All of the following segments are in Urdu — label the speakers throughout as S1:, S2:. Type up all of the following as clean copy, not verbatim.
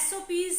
S1: SOPs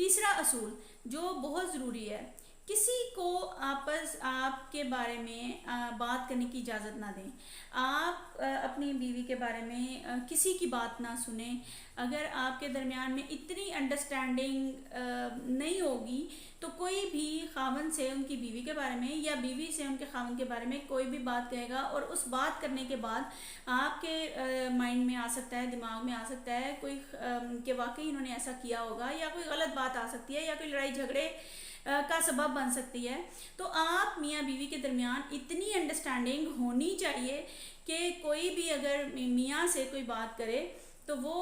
S1: تیسرا اصول جو بہت ضروری ہے، کسی کو آپ کے بارے میں بات کرنے کی اجازت نہ دیں. آپ اپنی بیوی کے بارے میں کسی کی بات نہ سنیں. اگر آپ کے درمیان میں اتنی انڈرسٹینڈنگ نہیں ہوگی تو کوئی بھی خاوند سے ان کی بیوی کے بارے میں یا بیوی سے ان کے خاوند کے بارے میں کوئی بھی بات کہے گا، اور اس بات کرنے کے بعد آپ کے مائنڈ میں آ سکتا ہے، دماغ میں آ سکتا ہے کوئی کہ واقعی انہوں نے ایسا کیا ہوگا، یا کوئی غلط بات آ سکتی ہے، یا کوئی لڑائی جھگڑے کا سبب بن سکتی ہے. تو آپ میاں بیوی کے درمیان اتنی انڈرسٹینڈنگ ہونی چاہیے کہ کوئی بھی اگر میاں سے کوئی بات کرے تو وہ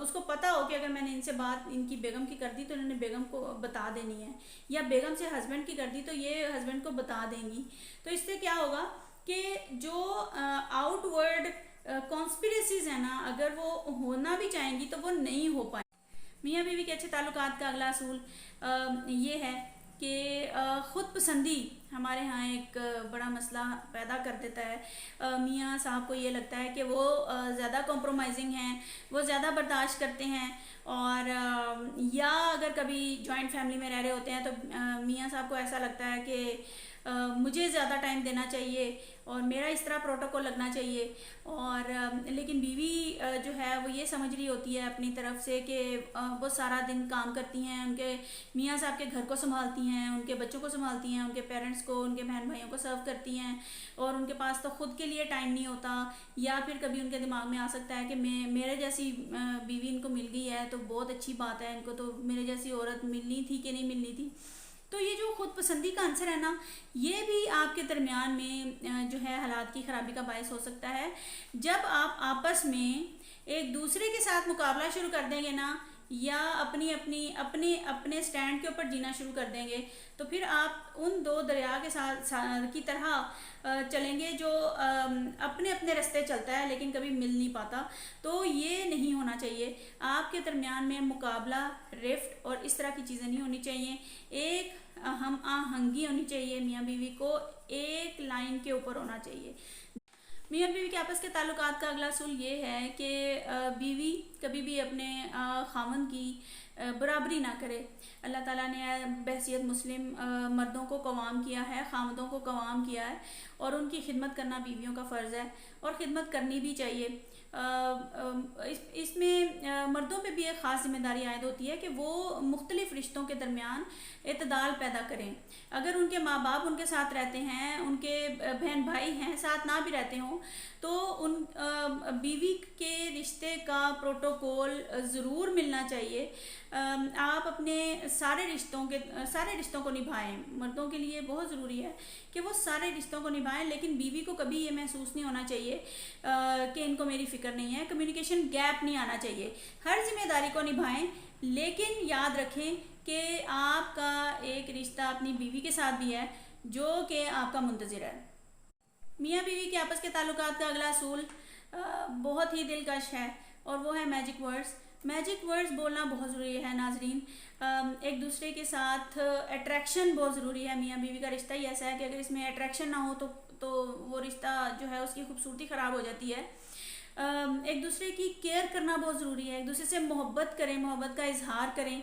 S1: اس کو پتہ ہو کہ اگر میں نے ان سے بات ان کی بیگم کی کر دی تو انہوں نے بیگم کو بتا دینی ہے، یا بیگم سے ہسبینڈ کی کر دی تو یہ ہسبینڈ کو بتا دیں گی. تو اس سے کیا ہوگا کہ جو آؤٹ ورڈ کانسپریسیز ہیں نا، اگر وہ ہونا بھی چاہیں گی تو وہ نہیں ہو پائیں. میاں بیوی کے اچھے تعلقات کا اگلا اصول یہ ہے کہ خود پسندی ہمارے ہاں ایک بڑا مسئلہ پیدا کر دیتا ہے. میاں صاحب کو یہ لگتا ہے کہ وہ زیادہ کمپرومائزنگ ہیں، وہ زیادہ برداشت کرتے ہیں، اور یا اگر کبھی جوائنٹ فیملی میں رہ رہے ہوتے ہیں تو میاں صاحب کو ایسا لگتا ہے کہ مجھے زیادہ ٹائم دینا چاہیے اور میرا اس طرح پروٹوکول لگنا چاہیے. اور لیکن بیوی جو ہے وہ یہ سمجھ رہی ہوتی ہے اپنی طرف سے کہ وہ سارا دن کام کرتی ہیں، ان کے میاں صاحب کے گھر کو سنبھالتی ہیں، ان کے بچوں کو سنبھالتی ہیں، ان کے پیرنٹس کو، ان کے بہن بھائیوں کو سرو کرتی ہیں، اور ان کے پاس تو خود کے لیے ٹائم نہیں ہوتا. یا پھر کبھی ان کے دماغ میں آ سکتا ہے کہ میرے جیسی بیوی ان کو مل گئی ہے تو بہت اچھی بات ہے، ان کو تو میرے جیسی عورت ملنی تھی کہ نہیں ملنی تھی. تو یہ جو خود پسندی کا عنصر ہے نا، یہ بھی آپ کے درمیان میں جو ہے حالات کی خرابی کا باعث ہو سکتا ہے. جب آپ آپس میں ایک دوسرے کے ساتھ مقابلہ شروع کر دیں گے نا، یا اپنے سٹینڈ کے اوپر جینا شروع کر دیں گے، تو پھر آپ ان دو دریا کے ساتھ کی طرح چلیں گے جو اپنے اپنے رستے چلتا ہے لیکن کبھی مل نہیں پاتا. تو یہ نہیں ہونا چاہیے. آپ کے درمیان میں مقابلہ، رفٹ اور اس طرح کی چیزیں نہیں ہونی چاہیے. ایک ہم آہنگی ہونی چاہیے، میاں بیوی کو ایک لائن کے اوپر ہونا چاہیے. میاں بیوی کے آپس کے تعلقات کا اگلا اصول یہ ہے کہ بیوی کبھی بھی اپنے خاوند کی برابری نہ کرے. اللہ تعالیٰ نے بحیثیت مسلم مردوں کو قوام کیا ہے، خاوندوں کو قوام کیا ہے، اور ان کی خدمت کرنا بیویوں کا فرض ہے، اور خدمت کرنی بھی چاہیے. اس میں مردوں پہ بھی ایک خاص ذمہ داری عائد ہوتی ہے کہ وہ مختلف رشتوں کے درمیان اعتدال پیدا کریں. اگر ان کے ماں باپ ان کے ساتھ رہتے ہیں، ان کے بہن بھائی ہیں ساتھ نہ بھی رہتے ہوں، تو ان بیوی کے رشتے کا پروٹوکول ضرور ملنا چاہیے. آپ اپنے سارے رشتوں کو نبھائیں. مردوں کے لیے بہت ضروری ہے کہ وہ سارے رشتوں کو نبھائیں، لیکن بیوی کو کبھی یہ محسوس نہیں ہونا چاہیے کہ ان کو میری فکر نہیں ہے. کمیونیکیشن گیپ نہیں آنا چاہیے. ہر ذمہ داری کو نبھائیں، لیکن یاد رکھیں کہ آپ کا ایک رشتہ اپنی بیوی کے ساتھ بھی ہے جو کہ آپ کا منتظر ہے. میاں بیوی کے آپس کے تعلقات کا اگلا اصول بہت ہی دلکش ہے، اور وہ ہے میجک ورڈز. میجک ورڈز بولنا بہت ضروری ہے ناظرین. ایک دوسرے کے ساتھ اٹریکشن بہت ضروری ہے. میاں بیوی کا رشتہ ہی ایسا ہے کہ اگر اس میں اٹریکشن نہ ہو تو وہ رشتہ جو ہے اس کی خوبصورتی خراب ہو جاتی ہے. ایک دوسرے کی کیئر کرنا بہت ضروری ہے. ایک دوسرے سے محبت کریں، محبت کا اظہار کریں.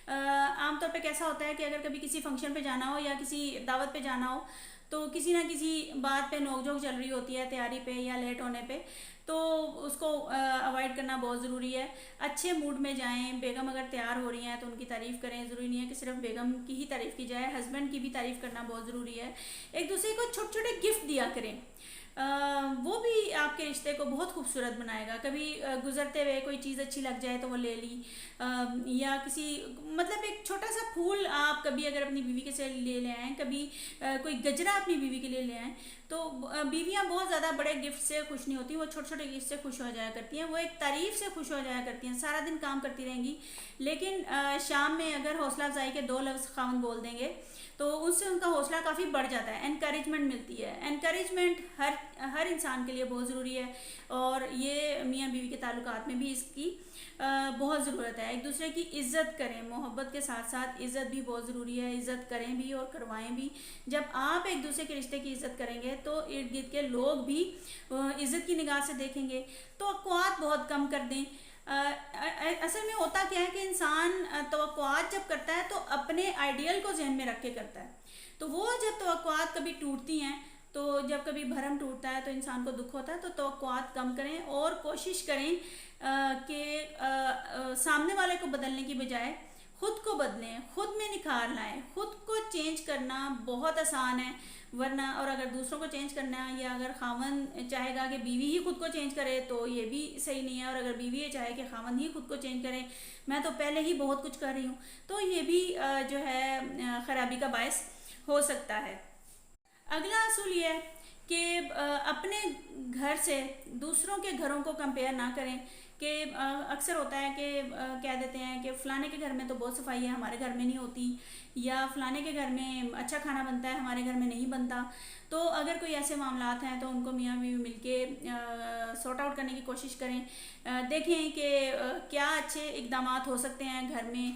S1: عام طور پہ کیسا ہوتا ہے کہ اگر کبھی کسی فنکشن پہ جانا ہو یا کسی دعوت پہ جانا ہو تو کسی نہ کسی بات پہ نوک جھوک چل رہی ہوتی ہے، تیاری پہ یا لیٹ ہونے پہ، تو اس کو اوائڈ کرنا بہت ضروری ہے. اچھے موڈ میں جائیں. بیگم اگر تیار ہو رہی ہیں تو ان کی تعریف کریں. ضروری نہیں ہے کہ صرف بیگم کی ہی تعریف کی جائے، ہسبینڈ کی بھی تعریف کرنا بہت ضروری ہے. ایک دوسرے کو چھوٹے چھوٹے گفٹ دیا کریں. وہ بھی آپ کے رشتے کو بہت خوبصورت بنائے گا. کبھی گزرتے ہوئے کوئی چیز اچھی لگ جائے تو وہ لے لی، یا کسی مطلب ایک چھوٹا سا پھول آپ کبھی اگر اپنی بیوی کے سے لے آئیں، کبھی کوئی گجرا اپنی بیوی کے لیے لے آئیں، تو بیویاں بہت زیادہ بڑے گفٹ سے خوش نہیں ہوتی، وہ چھوٹے چھوٹے گفٹ سے خوش ہو جایا کرتی ہیں. وہ ایک تعریف سے خوش ہو جایا کرتی ہیں. سارا دن کام کرتی رہیں گی، لیکن شام میں اگر حوصلہ افزائی کے 2 لفظ خاوند بول دیں گے تو اس سے ان کا حوصلہ کافی بڑھ جاتا ہے. انکریجمنٹ ملتی ہے. انکریجمنٹ ہر انسان کے لیے بہت ضروری ہے، اور یہ میاں بیوی کے تعلقات میں بھی اس کی بہت ضرورت ہے. ایک دوسرے کی عزت کریں. محبت کے ساتھ ساتھ عزت بھی بہت ضروری ہے. عزت کریں بھی اور کروائیں بھی. جب آپ ایک دوسرے کے رشتے کی عزت کریں گے تو ارد گرد کے لوگ بھی عزت کی نگاہ سے دیکھیں گے. توقعات بہت کم کر دیں. اصل میں ہوتا کیا ہے کہ انسان توقعات جب کرتا ہے تو اپنے آئیڈیل کو ذہن میں رکھ کے کرتا ہے، تو وہ جب توقعات کبھی ٹوٹتی ہیں، تو جب کبھی بھرم ٹوٹتا ہے تو انسان کو دکھ ہوتا ہے، تو توقعات کم کریں اور کوشش کریں کہ سامنے والے کو بدلنے کی بجائے خود کو بدلیں، خود میں نکھار لائیں۔ خود کو چینج کرنا بہت آسان ہے، ورنہ اور اگر دوسروں کو چینج کرنا ہے، یا اگر خاوند چاہے گا کہ بیوی ہی خود کو چینج کرے تو یہ بھی صحیح نہیں ہے، اور اگر بیوی یہ چاہے کہ خاوند ہی خود کو چینج کرے، میں تو پہلے ہی بہت کچھ کر رہی ہوں، تو یہ بھی جو ہے خرابی کا باعث ہو سکتا ہے۔ اگلا اصول یہ ہے کہ اپنے گھر سے دوسروں کے گھروں کو کمپیئر نہ کریں، کہ اکثر ہوتا ہے کہ کہہ دیتے ہیں کہ فلانے کے گھر میں تو بہت صفائی ہے، ہمارے گھر میں نہیں ہوتی، یا فلانے کے گھر میں اچھا کھانا بنتا ہے، ہمارے گھر میں نہیں بنتا۔ تو اگر کوئی ایسے معاملات ہیں تو ان کو میاں بیوی مل کے سارٹ آؤٹ کرنے کی کوشش کریں، دیکھیں کہ کیا اچھے اقدامات ہو سکتے ہیں گھر میں،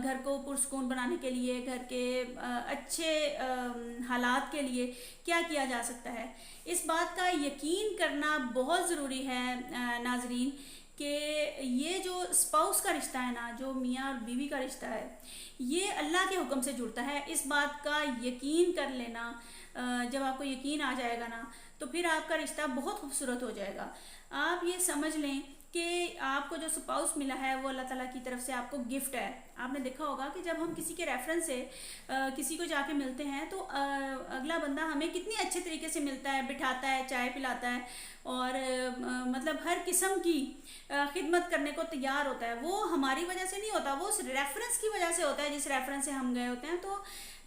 S1: گھر کو پرسکون بنانے کے لیے، گھر کے اچھے حالات کے لیے کیا کیا جا سکتا ہے۔ اس بات کا یقین کرنا بہت ضروری ہے ناظرین، کہ یہ جو اسپاؤس کا رشتہ ہے نا، جو میاں اور بیوی کا رشتہ ہے، یہ اللہ کے حکم سے جڑتا ہے۔ اس بات کا یقین کر لینا، جب آپ کو یقین آ جائے گا نا، تو پھر آپ کا رشتہ بہت خوبصورت ہو جائے گا۔ آپ یہ سمجھ لیں کہ آپ کو جو اسپاؤس ملا ہے وہ اللہ تعالیٰ کی طرف سے آپ کو گفٹ ہے۔ آپ نے دیکھا ہوگا کہ جب ہم کسی کے ریفرنس سے کسی کو جا کے ملتے ہیں تو اگلا بندہ ہمیں کتنی اچھے طریقے سے ملتا ہے، بٹھاتا ہے، چائے پلاتا ہے، اور مطلب ہر قسم کی خدمت کرنے کو تیار ہوتا ہے۔ وہ ہماری وجہ سے نہیں ہوتا، وہ اس ریفرنس کی وجہ سے ہوتا ہے جس ریفرنس سے ہم گئے ہوتے ہیں۔ تو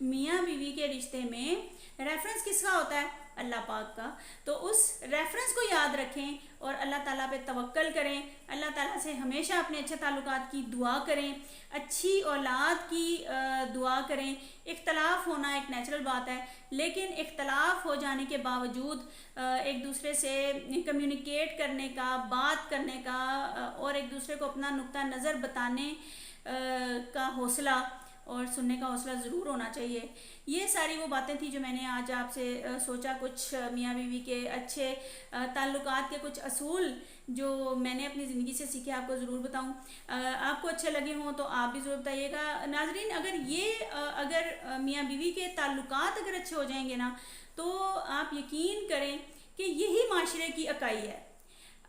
S1: میاں بیوی کے رشتے میں ریفرنس کس کا ہوتا ہے؟ اللہ پاک کا۔ تو اس ریفرنس کو یاد رکھیں اور اللہ تعالیٰ پہ توکل کریں، اللہ تعالیٰ سے ہمیشہ اپنے اچھے تعلقات کی دعا کریں، اچھی اولاد کی دعا کریں۔ اختلاف ہونا ایک نیچرل بات ہے، لیکن اختلاف ہو جانے کے باوجود ایک دوسرے سے کمیونیکیٹ کرنے کا، بات کرنے کا، اور ایک دوسرے کو اپنا نقطہ نظر بتانے کا حوصلہ اور سننے کا حوصلہ ضرور ہونا چاہیے۔ یہ ساری وہ باتیں تھیں جو میں نے آج آپ سے سوچا کچھ میاں بیوی کے اچھے تعلقات کے کچھ اصول جو میں نے اپنی زندگی سے سیکھے آپ کو ضرور بتاؤں۔ آپ کو اچھے لگے ہوں تو آپ بھی ضرور بتائیے گا ناظرین۔ اگر میاں بیوی کے تعلقات اگر اچھے ہو جائیں گے نا، تو آپ یقین کریں کہ یہی معاشرے کی اکائی ہے،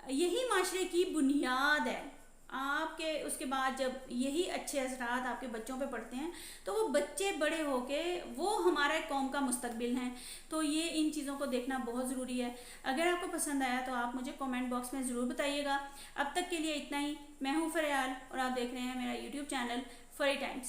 S1: یہی معاشرے کی بنیاد ہے۔ آپ کے اس کے بعد جب یہی اچھے اثرات آپ کے بچوں پہ پڑتے ہیں تو وہ بچے بڑے ہو کے وہ ہمارے قوم کا مستقبل ہیں۔ تو یہ ان چیزوں کو دیکھنا بہت ضروری ہے۔ اگر آپ کو پسند آیا تو آپ مجھے کامنٹ باکس میں ضرور بتائیے گا۔ اب تک کے لیے اتنا ہی۔ میں ہوں فریال اور آپ دیکھ رہے ہیں میرا یوٹیوب چینل فری ٹائمز۔